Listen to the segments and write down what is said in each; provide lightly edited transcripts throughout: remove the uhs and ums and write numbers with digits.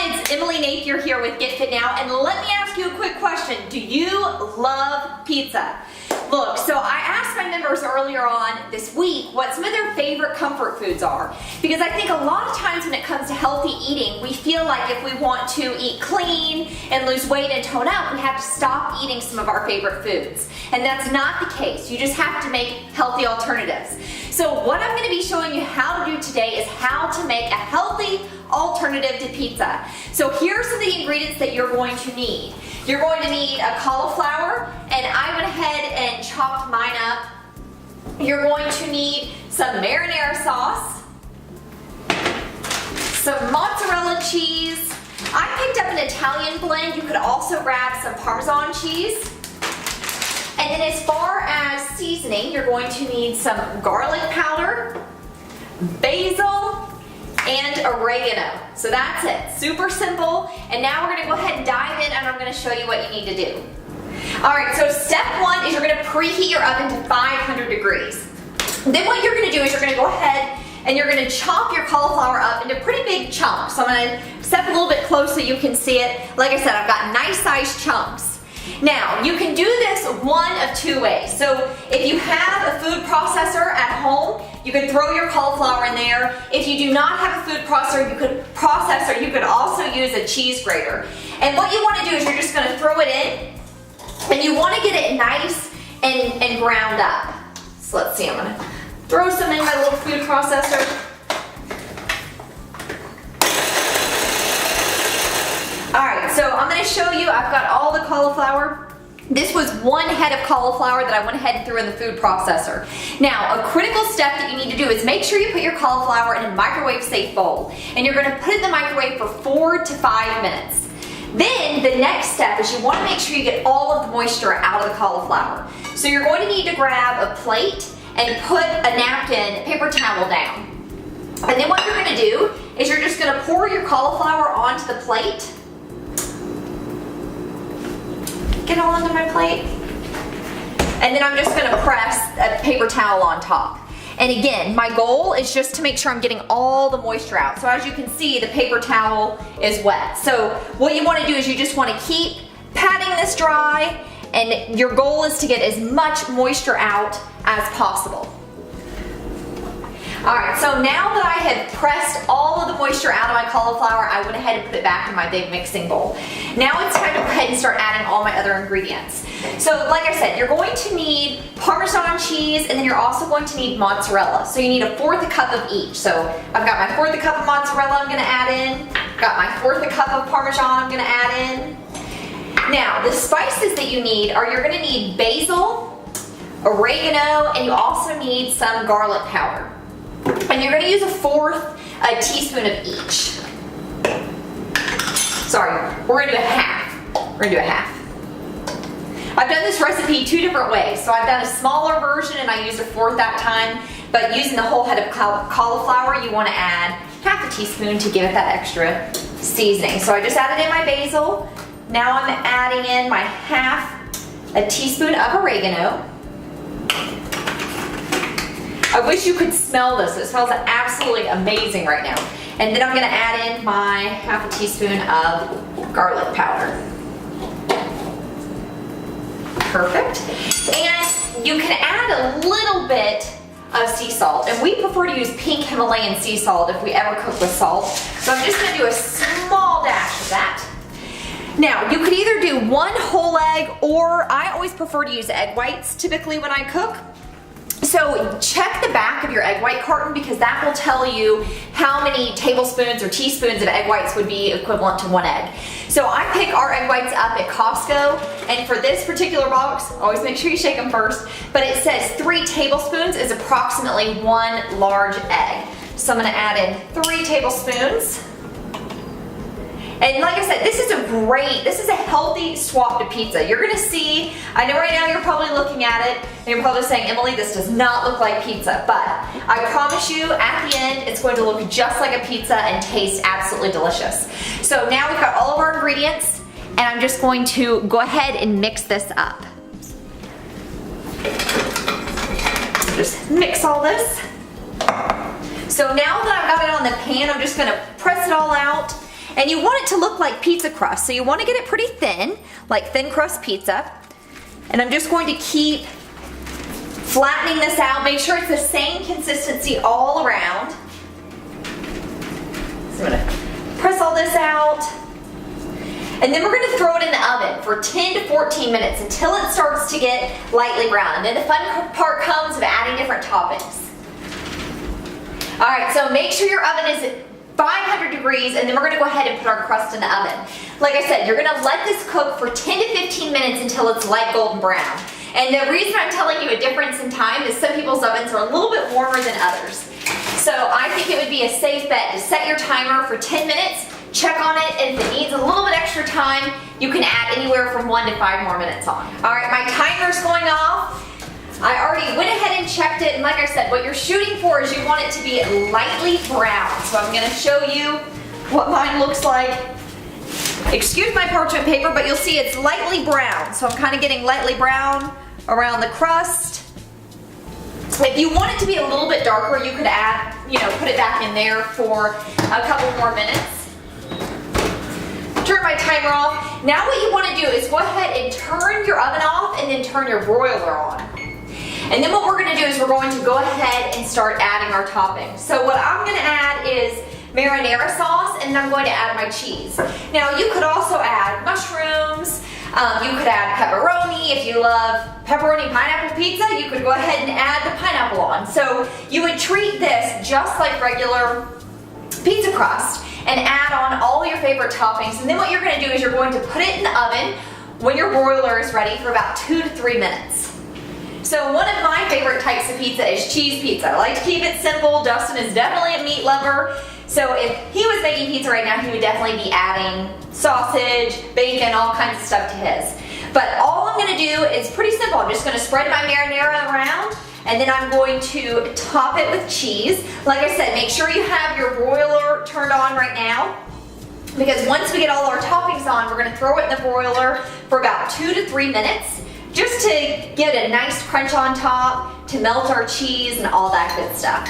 it's Emily Napier here with Get Fit Now, and let me ask you a quick question. Do you love pizza? Look, so I asked my members earlier on this week what some of their favorite comfort foods are, because I think a lot of times when it comes to healthy eating, we feel like if we want to eat clean and lose weight and tone up, we have to stop eating some of our favorite foods. And that's not the case. You just have to make healthy alternatives. So what I'm going to be showing you how to do today is how to make a healthy alternative to pizza. So here's some of the ingredients that you're going to need. You're going to need a cauliflower, and I went ahead and chopped mine up. You're going to need some marinara sauce, some mozzarella cheese. I picked up an Italian blend. You could also grab some Parmesan cheese. And then as far as seasoning, you're going to need some garlic powder, basil, and oregano. So that's it. Super simple. And now we're going to go ahead and dive in, and I'm going to show you what you need to do. Alright, so step one is you're going to preheat your oven to 500 degrees. Then what you're going to do is you're going to go ahead and you're going to chop your cauliflower up into pretty big chunks. So I'm going to step a little bit close so you can see it. Like I said, I've got nice sized chunks. Now, you can do this one of two ways. So if you have a food processor at home, you could throw your cauliflower in there. If you do not have a food processor, you could also use a cheese grater. And what you want to do is you're just going to throw it in, and you want to get it nice and ground up. So let's see, I'm going to throw some in my little food processor. Alright, so I'm going to show you, I've got all the cauliflower. This was one head of cauliflower that I went ahead and threw in the food processor. Now, a critical step that you need to do is make sure you put your cauliflower in a microwave-safe bowl. And you're going to put it in the microwave for 4 to 5 minutes. Then, the next step is you want to make sure you get all of the moisture out of the cauliflower. So you're going to need to grab a plate and put a napkin, paper towel down. And then what you're going to do is you're just going to pour your cauliflower onto the plate. Get all onto my plate. And then I'm just going to press a paper towel on top. And again, my goal is just to make sure I'm getting all the moisture out. So as you can see, the paper towel is wet. So what you want to do is you just want to keep patting this dry, and your goal is to get as much moisture out as possible. Alright, so now that I had pressed all of the moisture out of my cauliflower, I went ahead and put it back in my big mixing bowl. Now it's time to go ahead and start adding all my other ingredients. So like I said, you're going to need Parmesan cheese, and then you're also going to need mozzarella. So you need 1/4 cup of each. So I've got my 1/4 cup of mozzarella I'm going to add in. Got my 1/4 cup of Parmesan I'm going to add in. Now, the spices that you need are you're going to need basil, oregano, and you also need some garlic powder. And you're going to use 1/4 teaspoon of each. Sorry, we're going to do a half. We're going to do a half. I've done this recipe 2 different ways. So I've done a smaller version and I used 1/4 that time. But using the whole head of cauliflower, you want to add 1/2 teaspoon to give it that extra seasoning. So I just added in my basil. Now I'm adding in my 1/2 teaspoon of oregano. I wish you could smell this. It smells absolutely amazing right now. And then I'm going to add in my 1/2 teaspoon of garlic powder. Perfect. And you can add a little bit of sea salt. And we prefer to use pink Himalayan sea salt if we ever cook with salt. So I'm just going to do a small dash of that. Now, you could either do 1 whole egg, or I always prefer to use egg whites typically when I cook. So check the back of your egg white carton, because that will tell you how many tablespoons or teaspoons of egg whites would be equivalent to 1 egg. So I pick our egg whites up at Costco, and for this particular box, always make sure you shake them first, but it says 3 tablespoons is approximately 1 large egg. So I'm going to add in 3 tablespoons. And like I said, this is a healthy swap to pizza. You're gonna see, I know right now you're probably looking at it and you're probably saying, Emily, this does not look like pizza, but I promise you at the end, it's going to look just like a pizza and taste absolutely delicious. So now we've got all of our ingredients, and I'm just going to go ahead and mix this up. Just mix all this. So now that I've got it on the pan, I'm just gonna press it all out. And you want it to look like pizza crust. So you want to get it pretty thin, like thin crust pizza. And I'm just going to keep flattening this out. Make sure it's the same consistency all around. So I'm going to press all this out. And then we're going to throw it in the oven for 10 to 14 minutes until it starts to get lightly brown. And then the fun part comes of adding different toppings. Alright, so make sure your oven is at 500 degrees, and then we're going to go ahead and put our crust in the oven. Like I said, you're going to let this cook for 10 to 15 minutes until it's light golden brown. And the reason I'm telling you a difference in time is some people's ovens are a little bit warmer than others. So I think it would be a safe bet to set your timer for 10 minutes, check on it, and if it needs a little bit extra time, you can add anywhere from 1 to 5 more minutes on. Alright, my timer's going off. I already went ahead and checked it, and like I said, what you're shooting for is you want it to be lightly brown. So I'm going to show you what mine looks like. Excuse my parchment paper, but you'll see it's lightly brown. So I'm kind of getting lightly brown around the crust. If you want it to be a little bit darker, you could add, put it back in there for a couple more minutes. Turn my timer off. Now what you want to do is go ahead and turn your oven off and then turn your broiler on. And then what we're going to do is we're going to go ahead and start adding our toppings. So what I'm going to add is marinara sauce, and then I'm going to add my cheese. Now you could also add mushrooms, you could add pepperoni. If you love pepperoni pineapple pizza, you could go ahead and add the pineapple on. So you would treat this just like regular pizza crust and add on all your favorite toppings. And then what you're going to do is you're going to put it in the oven when your broiler is ready for about 2 to 3 minutes. So one of my favorite types of pizza is cheese pizza. I like to keep it simple. Dustin is definitely a meat lover. So if he was making pizza right now, he would definitely be adding sausage, bacon, all kinds of stuff to his. But all I'm going to do is pretty simple. I'm just going to spread my marinara around, and then I'm going to top it with cheese. Like I said, make sure you have your broiler turned on right now, because once we get all our toppings on, we're going to throw it in the broiler for about 2 to 3 minutes. Just to get a nice crunch on top, to melt our cheese and all that good stuff.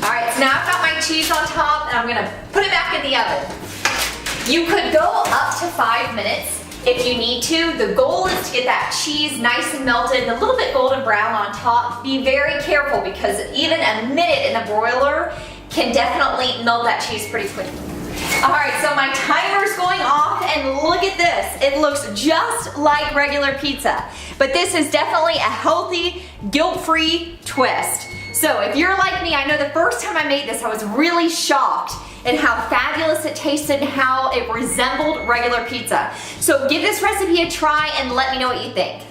Alright, so now I've got my cheese on top, and I'm going to put it back in the oven. You could go up to 5 minutes if you need to. The goal is to get that cheese nice and melted and a little bit golden brown on top. Be very careful, because even a minute in the broiler can definitely melt that cheese pretty quickly. Alright, so my timer's going off, and look at this. It looks just like regular pizza, but this is definitely a healthy, guilt-free twist. So if you're like me, I know the first time I made this, I was really shocked at how fabulous it tasted and how it resembled regular pizza. So give this recipe a try and let me know what you think.